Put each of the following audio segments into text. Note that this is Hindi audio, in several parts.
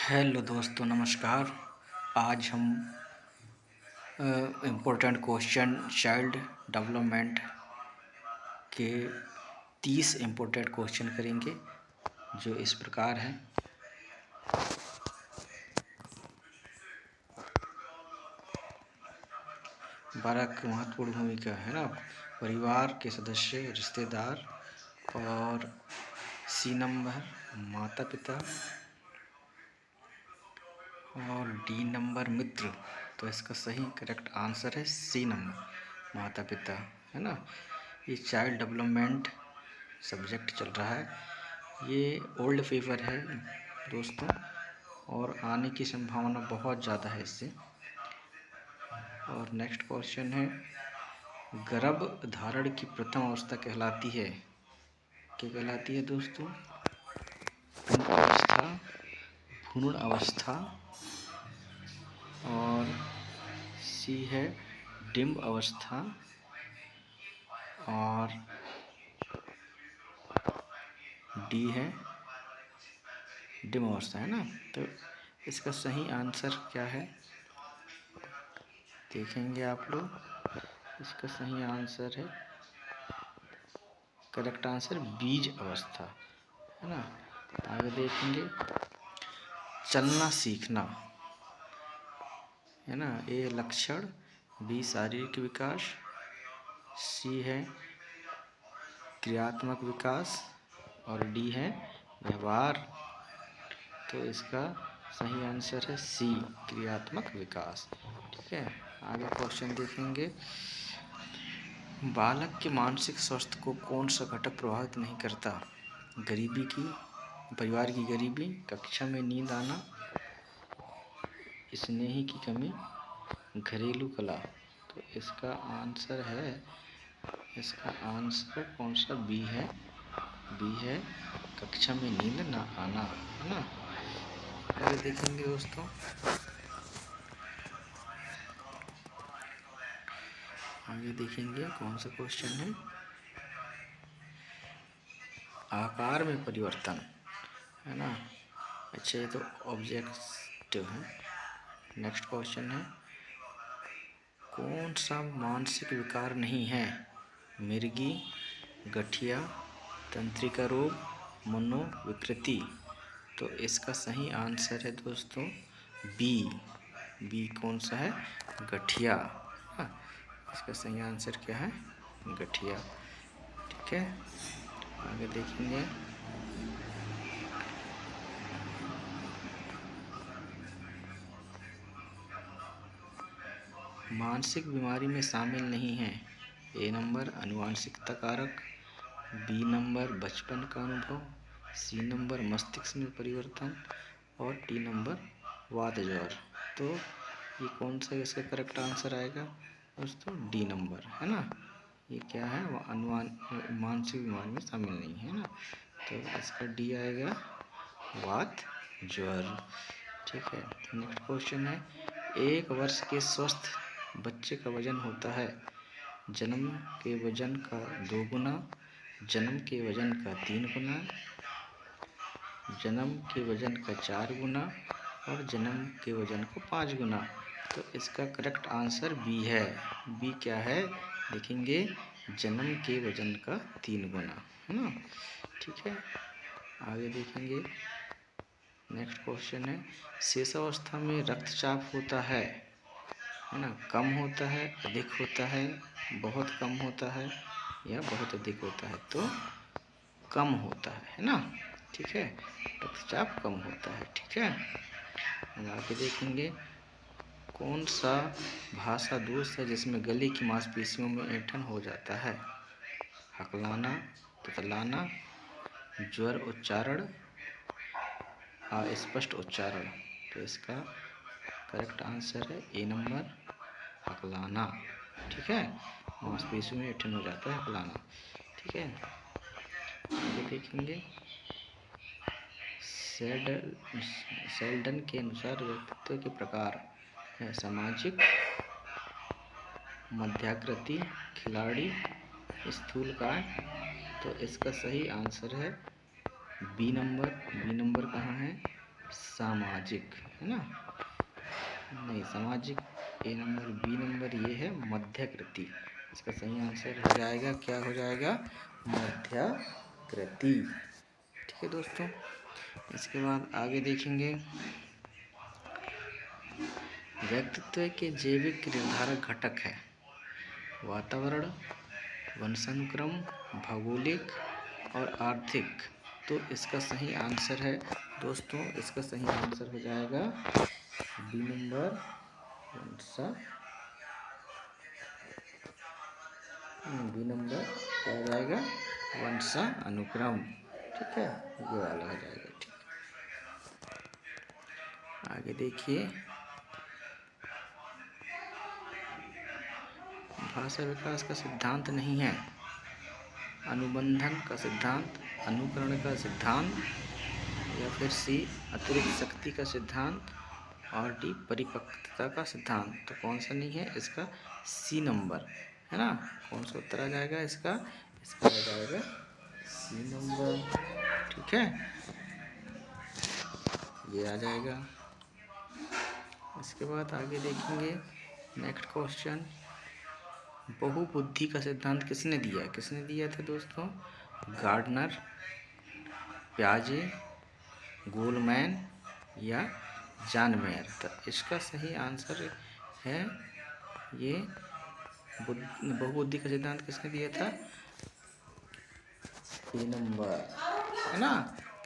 हेलो दोस्तों, नमस्कार। आज हम इम्पोर्टेंट क्वेश्चन चाइल्ड डेवलपमेंट के 30 इम्पोर्टेंट क्वेश्चन करेंगे, जो इस प्रकार हैं। बालक की महत्वपूर्ण भूमिका है ना, परिवार के सदस्य, रिश्तेदार, और सी नंबर माता पिता, और डी नंबर मित्र। तो इसका सही करेक्ट आंसर है सी नंबर माता पिता, है ना। ये चाइल्ड डेवलपमेंट सब्जेक्ट चल रहा है, ये ओल्ड पेपर है दोस्तों, और आने की संभावना बहुत ज़्यादा है इससे। और नेक्स्ट क्वेश्चन है, गर्भ धारण की प्रथम अवस्था कहलाती है, क्या कहलाती है दोस्तों? पुंख अवस्था, भ्रूण अवस्था, और सी है डिम्ब अवस्था, और डी है डिम्ब अवस्था, है ना। तो इसका सही आंसर क्या है देखेंगे आप लोग। इसका सही आंसर है, करेक्ट आंसर बीज अवस्था, है ना। आगे देखेंगे, चलना सीखना, है ना। ए लक्षण, बी शारीरिक विकास, सी है क्रियात्मक विकास, और डी है व्यवहार। तो इसका सही आंसर है सी क्रियात्मक विकास, ठीक है। आगे क्वेश्चन देखेंगे, बालक के मानसिक स्वास्थ्य को कौन सा घटक प्रभावित नहीं करता? गरीबी की परिवार की गरीबी, कक्षा में नींद आना, स्नेह की कमी, घरेलू कला। तो इसका आंसर कौन सा? बी है, कक्षा में नींद ना आना, है ना। आगे देखेंगे दोस्तों, कौन सा क्वेश्चन है, आकार में परिवर्तन, है ना। अच्छा, ये तो ऑब्जेक्टिव है। नेक्स्ट क्वेश्चन है, कौन सा मानसिक विकार नहीं है? मिर्गी, गठिया, तंत्रिका रोग, मनोविकृति। तो इसका सही आंसर है दोस्तों बी कौन सा है? गठिया। हाँ, इसका सही आंसर क्या है? गठिया, ठीक है। आगे देखेंगे, मानसिक बीमारी में शामिल नहीं है। ए नंबर आनुवंशिकता कारक, बी नंबर बचपन का अनुभव, सी नंबर मस्तिष्क में परिवर्तन, और डी नंबर वात ज्वर। तो ये कौन सा इसका करेक्ट आंसर आएगा दोस्तों? डी नंबर, है ना। ये क्या है? मानसिक बीमारी में शामिल नहीं है ना, तो इसका डी आएगा वात ज्वर, ठीक है। नेक्स्ट क्वेश्चन है, 1 वर्ष के स्वस्थ बच्चे का वजन होता है जन्म के वजन का 2 गुना, जन्म के वजन का 3 गुना, जन्म के वजन का 4 गुना, और जन्म के वजन को 5 गुना। तो इसका करेक्ट आंसर बी है। बी क्या है देखेंगे, जन्म के वजन का 3 गुना, है ना, ठीक है। आगे देखेंगे, नेक्स्ट क्वेश्चन है, शेषावस्था में रक्तचाप होता है ना, कम होता है, अधिक होता है, बहुत कम होता है, या बहुत अधिक होता है? तो कम होता है ना, ठीक है। रक्तचाप कम होता है, ठीक है। आगे देखेंगे, कौन सा भाषा दोष है जिसमें गले की मांसपेशियों में ऐंठन हो जाता है? हकलाना, तुतलाना, ज्वर उच्चारण, अस्पष्ट उच्चारण। तो इसका करेक्ट आंसर है ए नंबर हकलाना, ठीक है। मांसपेशियों में ऐंठन हो जाता है, हकलाना, ठीक है। आगे देखेंगे, सेल्डन के अनुसार व्यक्तित्व के प्रकार है सामाजिक, मध्याकृति, खिलाड़ी, स्थूलकाय। तो इसका सही आंसर है बी नंबर। बी नंबर कहाँ है? सामाजिक, है ना, नहीं सामाजिक ए नंबर, बी नंबर ये है मध्यकृति। इसका सही आंसर हो जाएगा, क्या हो जाएगा, मध्यकृति। ठीक है दोस्तों, इसके बाद आगे देखेंगे व्यक्तित्व के जैविक निर्धारक घटक है वातावरण, वंशानुक्रम, भौगोलिक और आर्थिक। तो इसका सही आंसर है दोस्तों, इसका सही आंसर हो जाएगा बी नंबर, बी नंबर क्या हो जाएगा, वंशानुक्रम। ठीक है, ये वाला हो जाएगा। ठीक, आगे देखिए भाषा विकास का सिद्धांत नहीं है अनुबंधन का सिद्धांत, अनुकरण का सिद्धांत, या फिर सी अतिरिक्त शक्ति का सिद्धांत, और डी परिपक्वता का सिद्धांत। तो कौन सा नहीं है इसका, सी नंबर, है ना। कौन सा उत्तर आ जाएगा इसका, इसका आ जाएगा सी नंबर। ठीक है, ये आ जाएगा। इसके बाद आगे देखेंगे नेक्स्ट क्वेश्चन, बहुबुद्धि का सिद्धांत किसने दिया, किसने दिया था दोस्तों, गार्डनर, प्याजे, गोलमैन या जॉन मेयर। तो इसका सही आंसर है ये बहुबुद्धि का सिद्धांत किसने दिया था, ए नंबर, है ना,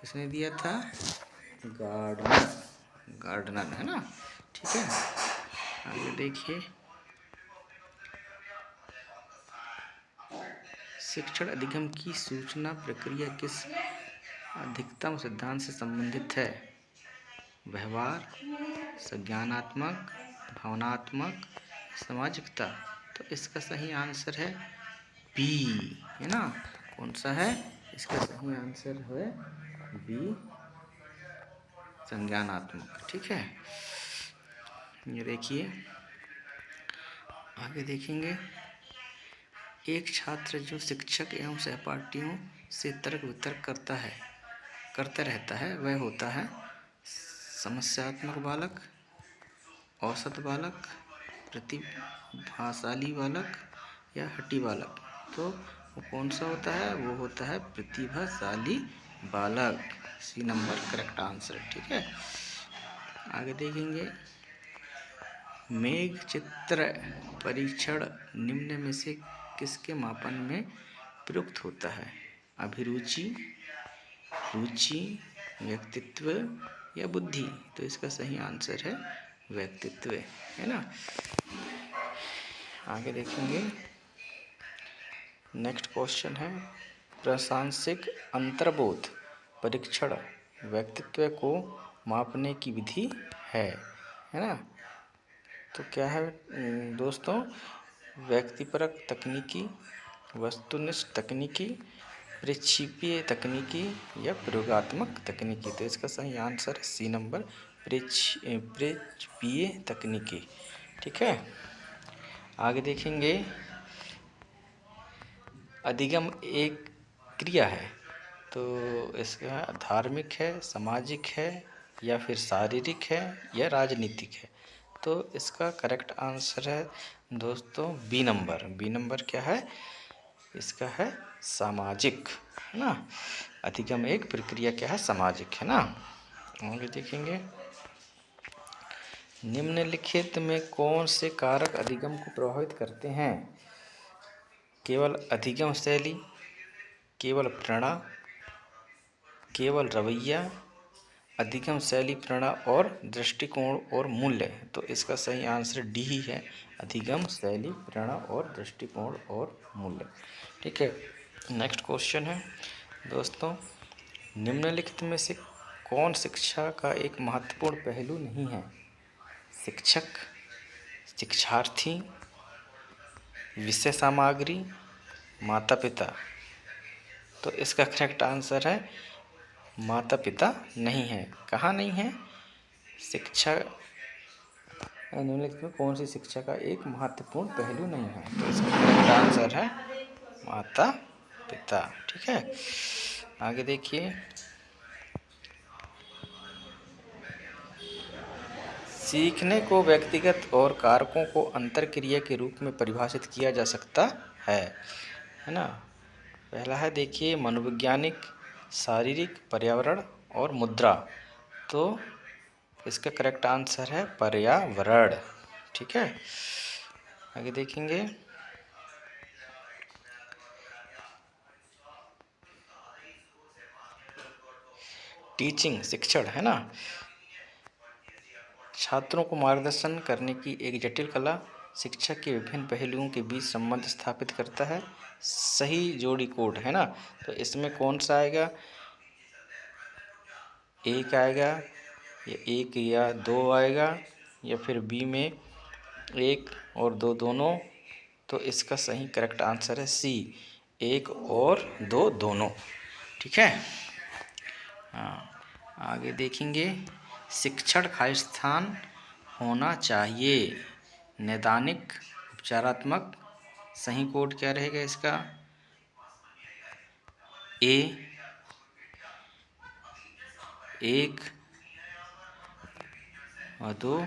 किसने दिया था, गार्डनर, गार्डनर, है ना। ठीक है, आगे देखिए शिक्षण अधिगम की सूचना प्रक्रिया किस अधिकतम सिद्धांत से संबंधित है, व्यवहार, संज्ञानात्मक, भावनात्मक, सामाजिकता। तो इसका सही आंसर है बी, है ना। कौन सा है इसका सही आंसर है बी, संज्ञानात्मक। ठीक है, ये देखिए आगे देखेंगे एक छात्र जो शिक्षक एवं सहपाठियों से तर्क वितर्क करता रहता है वह होता है समस्यात्मक बालक, औसत बालक, प्रतिभाशाली बालक या हठी बालक। तो वो कौन सा होता है, वो होता है प्रतिभाशाली बालक। C number correct answer. ठीक है, आगे देखेंगे मेघ चित्र परीक्षण निम्न में से किसके मापन में प्रयुक्त होता है, अभिरुचि, रुचि, व्यक्तित्व या बुद्धि। तो इसका सही आंसर है व्यक्तित्व, है ना। आगे देखेंगे नेक्स्ट क्वेश्चन है प्रासंगिक अंतर्बोध परीक्षण व्यक्तित्व को मापने की विधि है ना। तो क्या है दोस्तों, व्यक्तिपरक तकनीकी, वस्तुनिष्ठ तकनीकी, प्रक्षेपीय तकनीकी या प्रयोगात्मक तकनीकी। तो इसका सही आंसर सी नंबर प्रक्षेपीय तकनीकी। ठीक है, आगे देखेंगे अधिगम एक क्रिया है तो इसका धार्मिक है, सामाजिक है या फिर शारीरिक है या राजनीतिक है। तो इसका करेक्ट आंसर है दोस्तों बी नंबर। बी नंबर क्या है इसका, है सामाजिक, है ना। अधिगम एक प्रक्रिया क्या है, सामाजिक, है ना। आगे देखेंगे निम्नलिखित में कौन से कारक अधिगम को प्रभावित करते हैं, केवल अधिगम शैली, केवल प्रेरणा, केवल रवैया, अधिगम शैली, प्रेरणा और दृष्टिकोण और मूल्य। तो इसका सही आंसर डी ही है, अधिगम शैली, प्रेरणा और दृष्टिकोण और मूल्य। ठीक है, नेक्स्ट क्वेश्चन है दोस्तों निम्नलिखित में से कौन शिक्षा का एक महत्वपूर्ण पहलू नहीं है, शिक्षक, शिक्षार्थी, विषय सामग्री, माता पिता। तो इसका करेक्ट आंसर है माता पिता नहीं है। कहाँ नहीं है, शिक्षा निम्नलिखित में कौन सी शिक्षा का एक महत्वपूर्ण पहलू नहीं है। तो इसका करेक्ट आंसर है माता पिता। ठीक है, आगे देखिए सीखने को व्यक्तिगत और कारकों को अंतरक्रिया के रूप में परिभाषित किया जा सकता है ना। पहला है देखिए मनोवैज्ञानिक, शारीरिक, पर्यावरण और मुद्रा। तो इसका करेक्ट आंसर है पर्यावरण। ठीक है, आगे देखेंगे। टीचिंग शिक्षण है ना, छात्रों को मार्गदर्शन करने की एक जटिल कला। शिक्षक के विभिन्न पहलुओं के बीच संबंध स्थापित करता है। सही जोड़ी कोड है ना, तो इसमें कौन सा आएगा? एक आएगा या एक या दो आएगा, या फिर बी में एक और दो दोनों। तो इसका सही करेक्ट आंसर है सी, एक और दो दोनों। ठीक है, हाँ आगे देखेंगे। शिक्षण का स्थान होना चाहिए नैदानिक, उपचारात्मक। सही कोड क्या रहेगा इसका? ए एक और दो।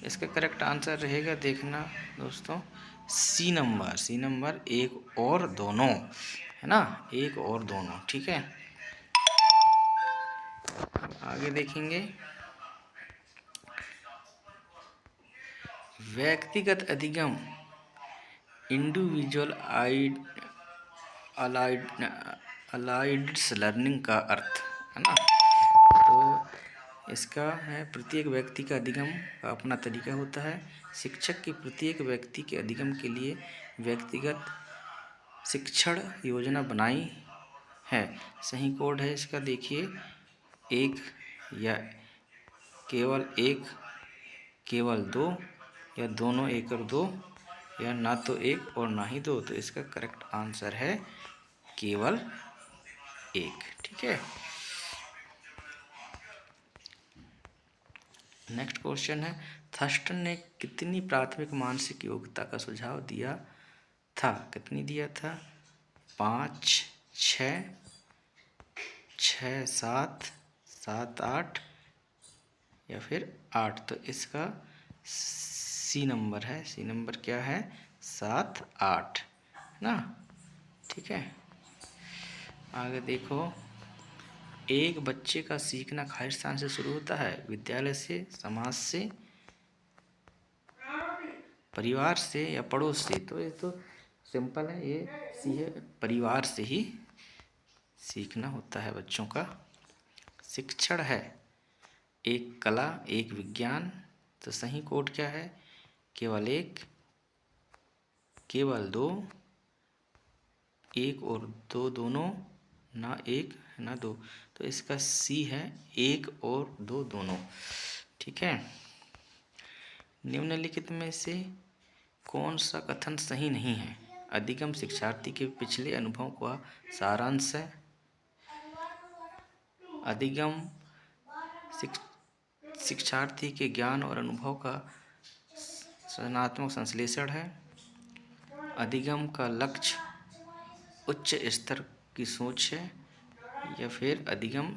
इसका करेक्ट आंसर रहेगा, देखना दोस्तों, सी नंबर एक और दोनों है ना, एक और दोनों। ठीक है, आगे देखेंगे। व्यक्तिगत अधिगम इंडिविजुअल अलाइड्स लर्निंग का अर्थ है ना। तो इसका है प्रत्येक व्यक्ति का अधिगम का अपना तरीका होता है। शिक्षक की प्रत्येक व्यक्ति के अधिगम के लिए व्यक्तिगत शिक्षण योजना बनाई है। सही कोड है इसका देखिए, एक या केवल एक, केवल दो, या दोनों एक और दो, या ना तो एक और ना ही दो। तो इसका करेक्ट आंसर है केवल एक। ठीक है, नेक्स्ट क्वेश्चन है, थर्स्टन ने कितनी प्राथमिक मानसिक योग्यता का सुझाव दिया था? कितनी दिया था? 5, 6, 6, 7, 7, 8 या फिर 8। तो इसका सी नंबर है, सी नंबर क्या है? 7, 8 ना। ठीक है, आगे देखो। एक बच्चे का सीखना खाली स्थान से शुरू होता है, विद्यालय से, समाज से, परिवार से या पड़ोस से। तो ये तो सिंपल है, ये सी है, परिवार से ही सीखना होता है बच्चों का। शिक्षण है एक कला, एक विज्ञान। तो सही कोड क्या है? केवल एक, केवल दो, एक और दो दोनों, ना एक ना दो। तो इसका सी है, एक और दो दोनों। ठीक है, निम्नलिखित में से कौन सा कथन सही नहीं है? अधिगम शिक्षार्थी के पिछले अनुभव का सारांश है। अधिगम शिक्षार्थी के ज्ञान और अनुभव का सृजनात्मक संश्लेषण है। अधिगम का लक्ष्य उच्च स्तर की सोच है, या फिर अधिगम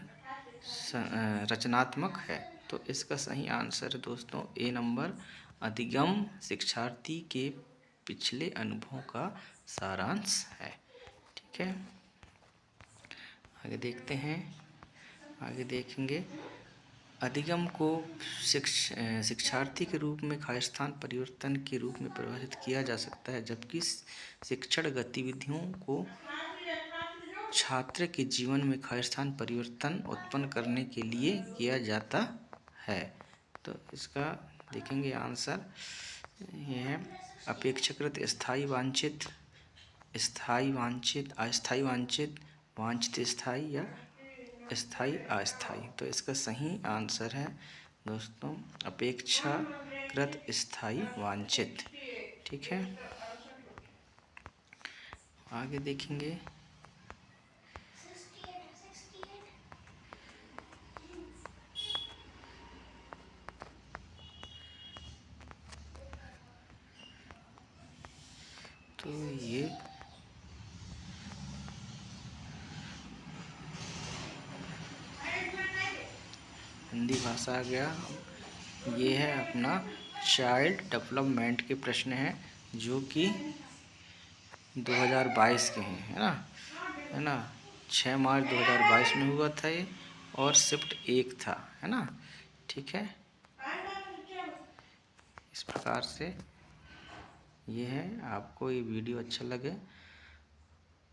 रचनात्मक है। तो इसका सही आंसर दोस्तों ए नंबर, अधिगम शिक्षार्थी के पिछले अनुभव का सारांश है। ठीक है, आगे देखते हैं, आगे देखेंगे। अधिगम को शिक्षार्थी के रूप में खालिस्तान परिवर्तन के रूप में परिभाषित किया जा सकता है, जबकि शिक्षण गतिविधियों को छात्र के जीवन में खालिस्तान परिवर्तन उत्पन्न करने के लिए किया जाता है। तो इसका देखेंगे आंसर, ये है अपेक्षाकृत स्थायी वांछित, स्थायी वांछित, अस्थायी वांछित, वांछित स्थायी या स्थायी अस्थायी। तो इसका सही आंसर है दोस्तों अपेक्षाकृत स्थायी वांछित। ठीक है, आगे देखेंगे। तो ये हिंदी भाषा आ गया। ये है अपना चाइल्ड डेवलपमेंट के प्रश्न हैं जो कि 2022 के हैं, है ना 6 मार्च 2022 में हुआ था ये, और शिफ्ट 1 था, है ना। ठीक है, इस प्रकार से ये है। आपको ये वीडियो अच्छा लगे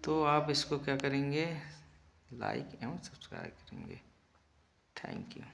तो आप इसको क्या करेंगे, लाइक एवं सब्सक्राइब करेंगे। Thank you.